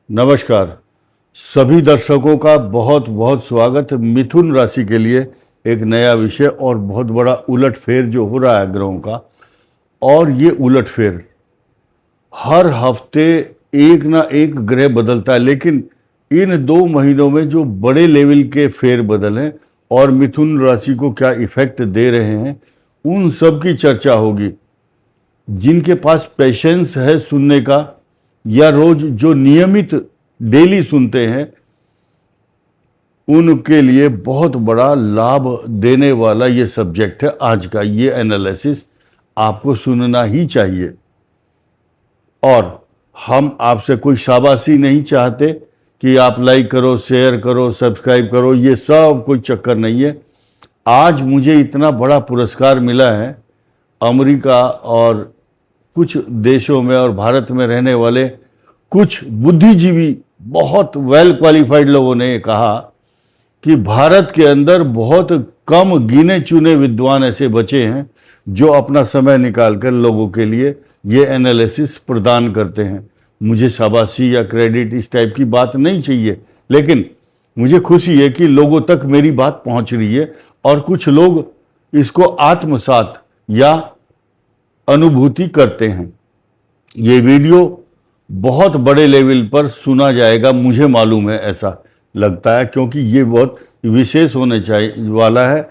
नमस्कार। सभी दर्शकों का बहुत बहुत स्वागत। मिथुन राशि के लिए एक नया विषय और बहुत बड़ा उलटफेर जो हो रहा है ग्रहों का, और ये उलटफेर हर हफ्ते एक ना एक ग्रह बदलता है, लेकिन इन 2 महीनों में जो बड़े लेवल के फेर बदल हैं और मिथुन राशि को क्या इफेक्ट दे रहे हैं, उन सब की चर्चा होगी। जिनके पास पेशेंस है सुनने का या रोज जो नियमित डेली सुनते हैं, उनके लिए बहुत बड़ा लाभ देने वाला ये सब्जेक्ट है। आज का ये एनालिसिस आपको सुनना ही चाहिए। और हम आपसे कोई शाबाशी नहीं चाहते कि आप लाइक करो, शेयर करो, सब्सक्राइब करो, ये सब कोई चक्कर नहीं है। आज मुझे इतना बड़ा पुरस्कार मिला है अमेरिका और कुछ देशों में और भारत में रहने वाले कुछ बुद्धिजीवी, बहुत वेल क्वालिफाइड लोगों ने कहा कि भारत के अंदर बहुत कम गिने चुने विद्वान ऐसे बचे हैं जो अपना समय निकालकर लोगों के लिए ये एनालिसिस प्रदान करते हैं। मुझे शाबाशी या क्रेडिट इस टाइप की बात नहीं चाहिए, लेकिन मुझे खुशी है कि लोगों तक मेरी बात पहुंच रही है और कुछ लोग इसको आत्मसात या अनुभूति करते हैं। ये वीडियो बहुत बड़े लेवल पर सुना जाएगा, मुझे मालूम है, ऐसा लगता है, क्योंकि ये बहुत विशेष होने चाहिए वाला है।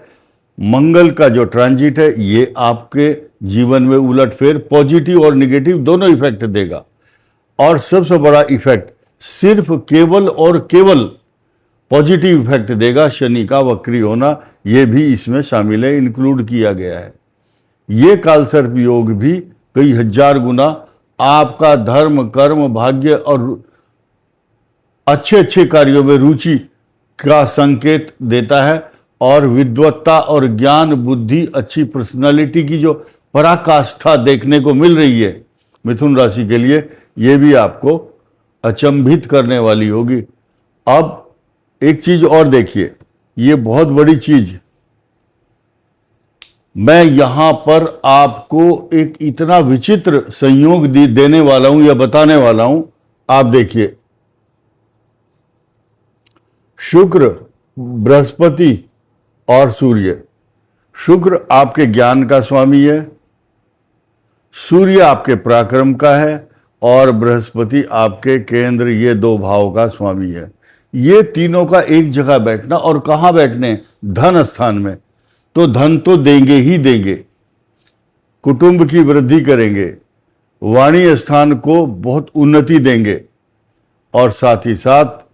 मंगल का जो ट्रांजिट है ये आपके जीवन में उलटफेर, पॉजिटिव और नेगेटिव दोनों इफेक्ट देगा। और सबसे बड़ा इफेक्ट सिर्फ केवल और केवल पॉजिटिव इफेक्ट देगा। शनि का वक्री होना ये भी इसमें शामिल है, इंक्लूड किया गया है। ये कालसर्प योग भी कई हजार गुना आपका धर्म, कर्म, भाग्य और अच्छे अच्छे कार्यों में रुचि का संकेत देता है। और विद्वत्ता और ज्ञान, बुद्धि, अच्छी पर्सनालिटी की जो पराकाष्ठा देखने को मिल रही है मिथुन राशि के लिए, ये भी आपको अचंभित करने वाली होगी। अब एक चीज और देखिए, ये बहुत बड़ी चीज मैं यहां पर आपको एक इतना विचित्र संयोग देने वाला हूं या बताने वाला हूं। आप देखिए, शुक्र, बृहस्पति और सूर्य। शुक्र आपके ज्ञान का स्वामी है, सूर्य आपके पराक्रम का है और बृहस्पति आपके केंद्र, ये 2 भाव का स्वामी है। ये तीनों का एक जगह बैठना, और कहां बैठने? धन स्थान में। तो धन तो देंगे ही देंगे, कुटुंब की वृद्धि करेंगे, वाणी स्थान को बहुत उन्नति देंगे, और साथ ही साथ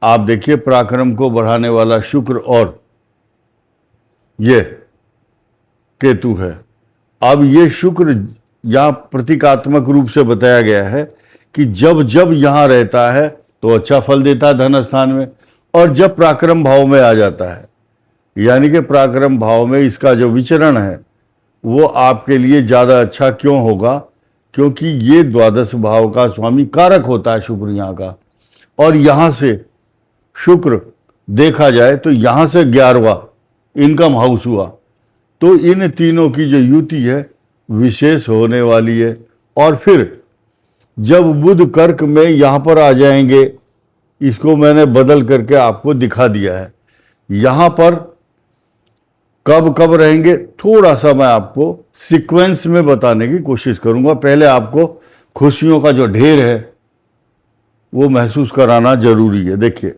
आप देखिए पराक्रम को बढ़ाने वाला शुक्र और ये केतु है। अब ये शुक्र यहां प्रतीकात्मक रूप से बताया गया है कि जब जब यहां रहता है तो अच्छा फल देता है धन स्थान में, और जब पराक्रम भाव में आ जाता है, यानी कि पराक्रम भाव में इसका जो विचरण है वो आपके लिए ज़्यादा अच्छा क्यों होगा? क्योंकि ये द्वादश भाव का स्वामी कारक होता है शुक्र यहाँ का। और यहाँ से शुक्र देखा जाए तो यहाँ से 11वां इनकम हाउस हुआ। तो इन तीनों की जो युति है विशेष होने वाली है। और फिर जब बुध कर्क में यहाँ पर आ जाएंगे, इसको मैंने बदल करके आपको दिखा दिया है। यहाँ पर कब कब रहेंगे थोड़ा सा मैं आपको सीक्वेंस में बताने की कोशिश करूंगा। पहले आपको खुशियों का जो ढेर है वो महसूस कराना जरूरी है। देखिए,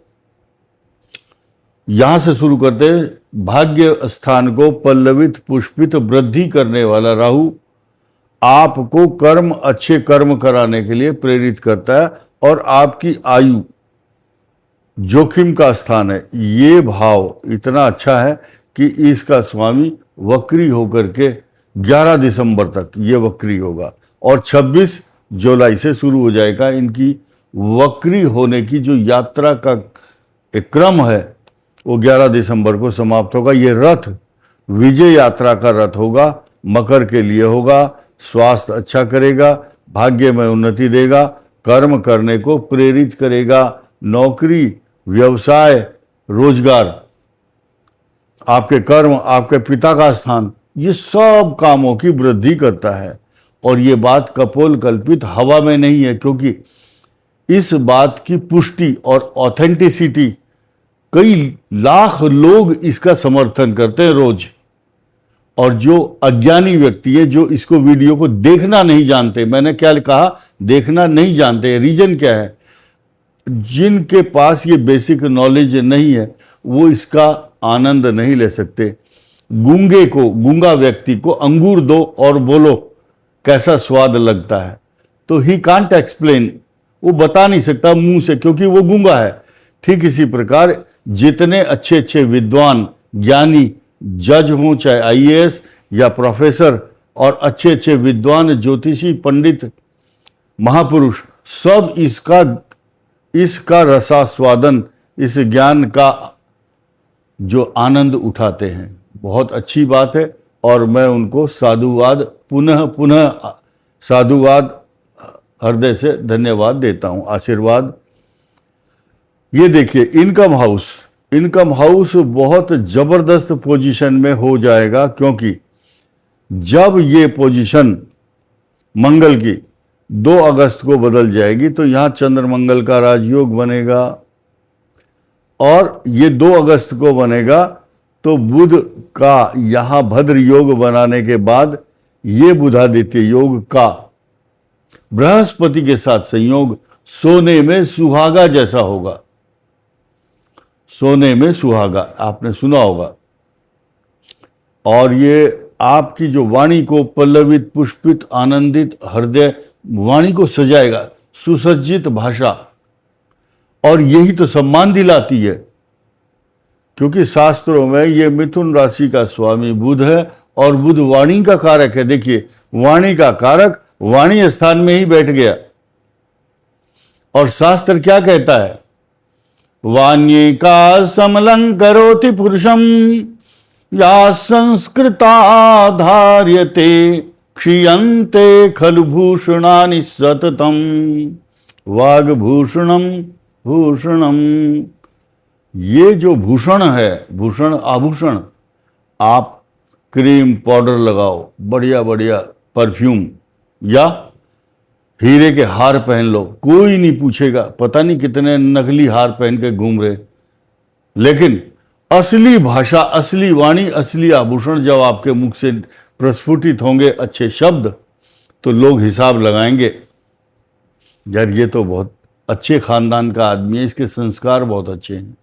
यहां से शुरू करते हैं। भाग्य स्थान को पल्लवित, पुष्पित, वृद्धि करने वाला राहु आपको कर्म, अच्छे कर्म कराने के लिए प्रेरित करता है। और आपकी आयु जोखिम का स्थान है। ये भाव इतना अच्छा है कि इसका स्वामी वक्री होकर के 11 दिसंबर तक ये वक्री होगा, और 26 जुलाई से शुरू हो जाएगा इनकी वक्री होने की जो यात्रा का एक क्रम है, वो 11 दिसंबर को समाप्त होगा। ये रथ विजय यात्रा का रथ होगा, मकर के लिए होगा। स्वास्थ्य अच्छा करेगा, भाग्य में उन्नति देगा, कर्म करने को प्रेरित करेगा, नौकरी, व्यवसाय, रोजगार, आपके कर्म, आपके पिता का स्थान, ये सब कामों की वृद्धि करता है। और ये बात कपोल कल्पित हवा में नहीं है, क्योंकि इस बात की पुष्टि और ऑथेंटिसिटी, कई लाख लोग इसका समर्थन करते हैं रोज। और जो अज्ञानी व्यक्ति है, जो इसको वीडियो को देखना नहीं जानते, मैंने क्या कहा, देखना नहीं जानते, रीजन क्या है, जिनके पास ये बेसिक नॉलेज नहीं है वो इसका आनंद नहीं ले सकते। गूंगा व्यक्ति को अंगूर दो और बोलो कैसा स्वाद लगता है, तो ही कांट एक्सप्लेन, वो बता नहीं सकता मुंह से, क्योंकि वो गूंगा है। ठीक इसी प्रकार जितने अच्छे अच्छे विद्वान, ज्ञानी, जज हों, चाहे आईएएस या प्रोफेसर, और अच्छे अच्छे विद्वान, ज्योतिषी, पंडित, महापुरुष, सब इसका रसास्वादन, इस ज्ञान का जो आनंद उठाते हैं। बहुत अच्छी बात है, और मैं उनको साधुवाद, पुनः पुनः साधुवाद, हृदय से धन्यवाद देता हूं, आशीर्वाद। ये देखिए इनकम हाउस बहुत जबरदस्त पोजीशन में हो जाएगा, क्योंकि जब ये पोजीशन मंगल की 2 अगस्त को बदल जाएगी तो यहां चंद्र मंगल का राजयोग बनेगा, और ये 2 अगस्त को बनेगा तो बुध का यहां भद्र योग बनाने के बाद ये बुधादित्य योग का बृहस्पति के साथ संयोग सोने में सुहागा जैसा होगा। सोने में सुहागा आपने सुना होगा, और ये आपकी जो वाणी को पल्लवित, पुष्पित, आनंदित, हृदय वाणी को सजाएगा, सुसज्जित भाषा, और यही तो सम्मान दिलाती है, क्योंकि शास्त्रों में ये मिथुन राशि का स्वामी बुध है, और बुध वाणी का कारक है। देखिए वाणी का कारक वाणी स्थान में ही बैठ गया, और शास्त्र क्या कहता है, वाण्ये का समलंकरोति पुरुषम या संस्कृता धार्यते क्षीयन्ते खलु भूषणानि सततम। वाग्भूषणम भूषणम, ये जो भूषण है, भूषण आभूषण, आप क्रीम पाउडर लगाओ, बढ़िया बढ़िया परफ्यूम, या हीरे के हार पहन लो, कोई नहीं पूछेगा, पता नहीं कितने नकली हार पहन के घूम रहे, लेकिन असली भाषा, असली वाणी, असली आभूषण जब आपके मुख से प्रस्फुटित होंगे, अच्छे शब्द, तो लोग हिसाब लगाएंगे, यार ये तो बहुत अच्छे खानदान का आदमी है, इसके संस्कार बहुत अच्छे हैं।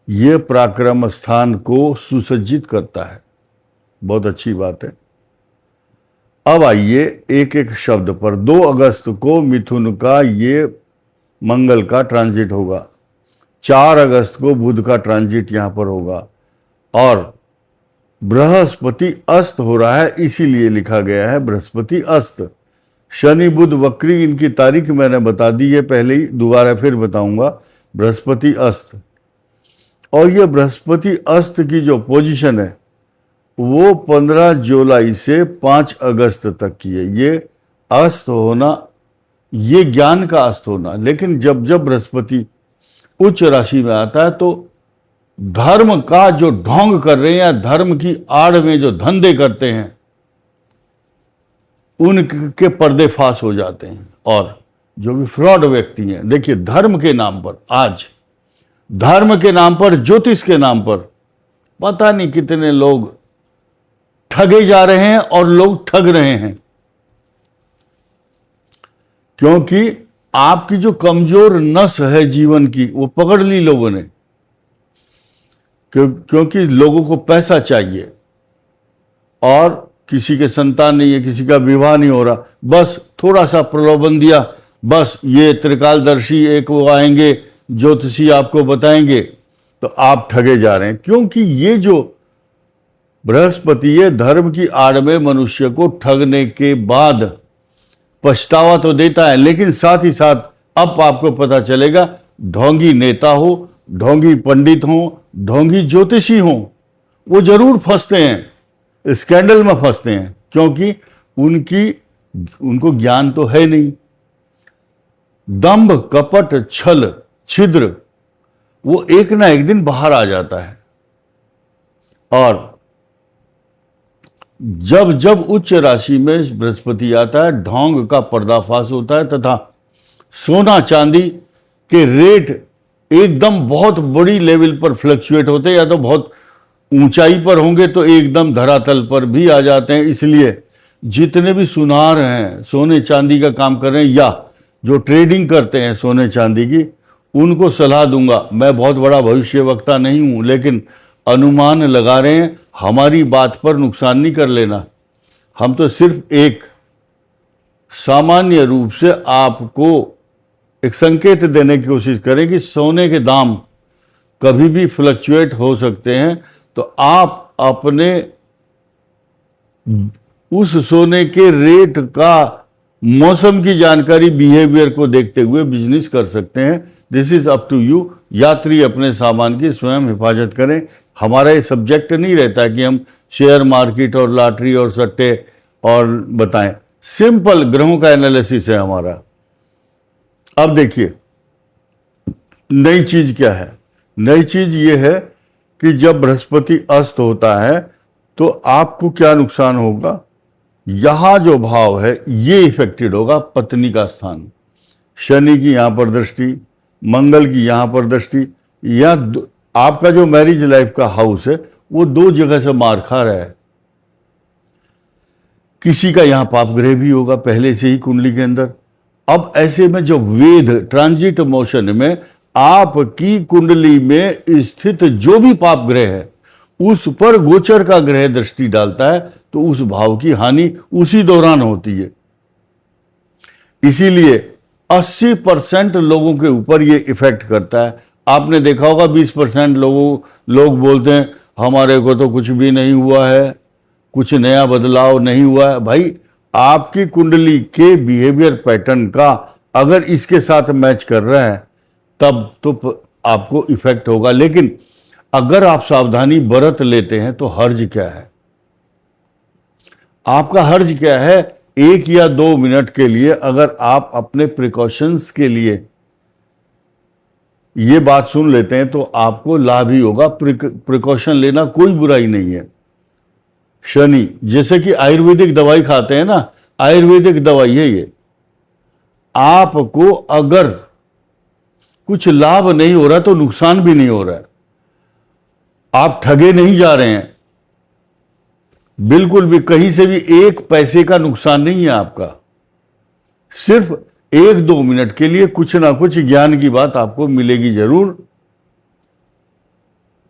ये पराक्रम स्थान को सुसज्जित करता है, बहुत अच्छी बात है। अब आइए एक एक शब्द पर। 2 अगस्त को मिथुन का ये मंगल का ट्रांजिट होगा, 4 अगस्त को बुध का ट्रांजिट यहां पर होगा, और बृहस्पति अस्त हो रहा है, इसीलिए लिखा गया है बृहस्पति अस्त। शनि बुध वक्री, इनकी तारीख मैंने बता दी है पहले ही, दोबारा फिर बताऊंगा, बृहस्पति अस्त। और ये बृहस्पति अस्त की जो पोजीशन है वो 15 जुलाई से 5 अगस्त तक की है। ये अस्त होना, ये ज्ञान का अस्त होना, लेकिन जब जब बृहस्पति उच्च राशि में आता है तो धर्म का जो ढोंग कर रहे हैं, या धर्म की आड़ में जो धंधे करते हैं, उनके पर्देफाश हो जाते हैं। और जो भी फ्रॉड व्यक्ति हैं, देखिए धर्म के नाम पर, आज धर्म के नाम पर, ज्योतिष के नाम पर पता नहीं कितने लोग ठगे जा रहे हैं, और लोग ठग रहे हैं, क्योंकि आपकी जो कमजोर नस है जीवन की, वो पकड़ ली लोगों ने, क्योंकि लोगों को पैसा चाहिए, और किसी के संतान नहीं है, किसी का विवाह नहीं हो रहा, बस थोड़ा सा प्रलोभन दिया, बस ये त्रिकालदर्शी एक वो आएंगे, ज्योतिषी आपको बताएंगे, तो आप ठगे जा रहे हैं। क्योंकि ये जो बृहस्पति ये धर्म की आड़ में मनुष्य को ठगने के बाद पछतावा तो देता है, लेकिन साथ ही साथ अब आपको पता चलेगा, ढोंगी नेता हो, ढोंगी पंडित हो, ढोंगी ज्योतिषी हो, वो जरूर फंसते हैं, स्कैंडल में फंसते हैं, क्योंकि उनको ज्ञान तो है नहीं। दंभ, कपट, छल, छिद्र, वो एक ना एक दिन बाहर आ जाता है। और जब जब उच्च राशि में बृहस्पति आता है, ढोंग का पर्दाफाश होता है तथा सोना चांदी के रेट एकदम बहुत बड़ी लेवल पर फ्लक्चुएट होते हैं, या तो बहुत ऊंचाई पर होंगे तो एकदम धरातल पर भी आ जाते हैं। इसलिए जितने भी सुनार हैं, सोने चांदी का काम कर रहे हैं या जो ट्रेडिंग करते हैं सोने चांदी की, उनको सलाह दूंगा। मैं बहुत बड़ा भविष्यवक्ता नहीं हूं, लेकिन अनुमान लगा रहे हैं, हमारी बात पर नुकसान नहीं कर लेना। हम तो सिर्फ एक सामान्य रूप से आपको एक संकेत देने की कोशिश करें कि सोने के दाम कभी भी फ्लक्चुएट हो सकते हैं, तो आप अपने उस सोने के रेट का मौसम की जानकारी, बिहेवियर को देखते हुए बिजनेस कर सकते हैं। This is up to you. यात्री अपने सामान की स्वयं हिफाजत करें। हमारा ये सब्जेक्ट नहीं रहता कि हम शेयर मार्केट और लॉटरी और सट्टे और बताएं। सिंपल ग्रहों का एनालिसिस है हमारा। अब देखिए नई चीज क्या है। नई चीज ये है कि जब बृहस्पति अस्त होता है तो आपको क्या नुकसान होगा। यहां जो भाव है ये इफेक्टेड होगा, पत्नी का स्थान। शनि की यहां पर दृष्टि, मंगल की यहां पर दृष्टि, या आपका जो मैरिज लाइफ का हाउस है वो दो जगह से मार खा रहा है। किसी का यहां पाप ग्रह भी होगा पहले से ही कुंडली के अंदर। अब ऐसे में जो वेद ट्रांजिट मोशन में आपकी कुंडली में स्थित जो भी पाप ग्रह है उस पर गोचर का ग्रह दृष्टि डालता है, तो उस भाव की हानि उसी दौरान होती है। इसीलिए 80% लोगों के ऊपर ये इफेक्ट करता है। आपने देखा होगा 20% लोग बोलते हैं हमारे को तो कुछ भी नहीं हुआ है, कुछ नया बदलाव नहीं हुआ है। भाई आपकी कुंडली के बिहेवियर पैटर्न का अगर इसके साथ मैच कर रहा है तब तो आपको इफेक्ट होगा। लेकिन अगर आप सावधानी बरत लेते हैं तो हर्ज क्या है। आपका हर्ज क्या है, 1 या 2 मिनट के लिए अगर आप अपने प्रिकॉशंस के लिए ये बात सुन लेते हैं तो आपको लाभ ही होगा। प्रिकॉशन लेना कोई बुराई नहीं है। शनि, जैसे कि आयुर्वेदिक दवाई खाते हैं ना, आयुर्वेदिक दवाई है ये। आपको अगर कुछ लाभ नहीं हो रहा तो नुकसान भी नहीं हो रहा है। आप ठगे नहीं जा रहे हैं, बिल्कुल भी, कहीं से भी एक पैसे का नुकसान नहीं है आपका। सिर्फ 1-2 मिनट के लिए कुछ ना कुछ ज्ञान की बात आपको मिलेगी जरूर।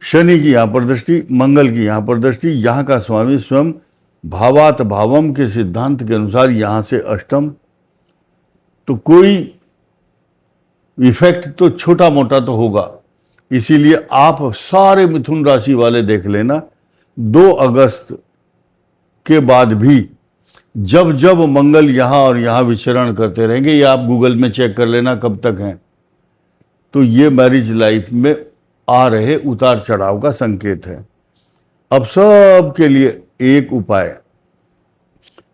शनि की यहां पर दृष्टि, मंगल की यहां पर दृष्टि, यहां का स्वामी स्वयं भावात भावम के सिद्धांत के अनुसार यहां से अष्टम, तो कोई इफेक्ट तो छोटा मोटा तो होगा। इसीलिए आप सारे मिथुन राशि वाले देख लेना, 2 अगस्त के बाद भी जब जब मंगल यहां और यहां विचरण करते रहेंगे, ये आप गूगल में चेक कर लेना कब तक हैं, तो ये मैरिज लाइफ में आ रहे उतार चढ़ाव का संकेत है। अब सब के लिए एक उपाय,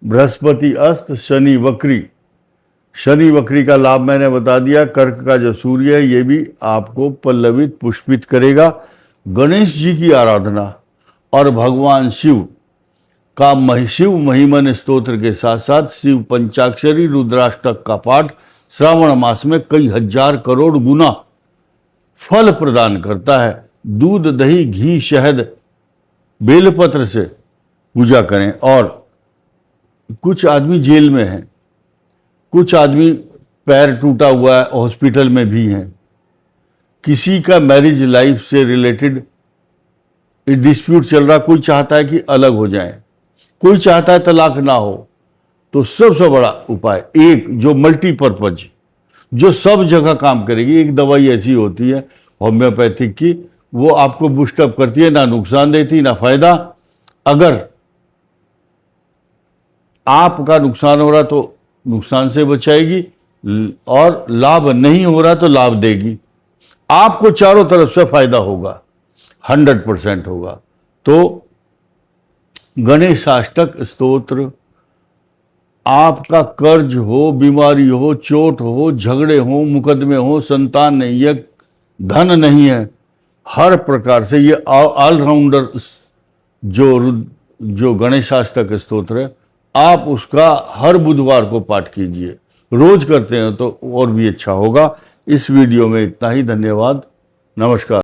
बृहस्पति अस्त, शनि वक्री। शनि वक्री का लाभ मैंने बता दिया। कर्क का जो सूर्य है ये भी आपको पल्लवित पुष्पित करेगा। गणेश जी की आराधना और भगवान शिव का शिव महिमन स्तोत्र के साथ साथ शिव पंचाक्षरी रुद्राष्टक का पाठ श्रावण मास में कई हजार करोड़ गुना फल प्रदान करता है। दूध, दही, घी, शहद, बेलपत्र से पूजा करें। और कुछ आदमी जेल में हैं, कुछ आदमी पैर टूटा हुआ है, हॉस्पिटल में भी हैं, किसी का मैरिज लाइफ से रिलेटेड डिस्प्यूट चल रहा, कोई चाहता है कि अलग हो जाए, कोई चाहता है तलाक ना हो, तो सबसे बड़ा उपाय एक जो मल्टीपर्पज, जो सब जगह काम करेगी। एक दवाई ऐसी होती है होम्योपैथिक की, वो आपको बूस्टअप करती है, ना नुकसान देती ना फायदा। अगर आपका नुकसान हो रहा तो नुकसान से बचाएगी, और लाभ नहीं हो रहा तो लाभ देगी। आपको चारों तरफ से फायदा होगा, 100% होगा। तो गणेशाष्टक स्तोत्र, आपका कर्ज हो, बीमारी हो, चोट हो, झगड़े हो, मुकदमे हो, संतान नहीं है, धन नहीं है, हर प्रकार से ये ऑलराउंडर जो जो गणेशाष्टक स्तोत्र है, आप उसका हर बुधवार को पाठ कीजिए। रोज करते हैं तो और भी अच्छा होगा। इस वीडियो में इतना ही। धन्यवाद। नमस्कार।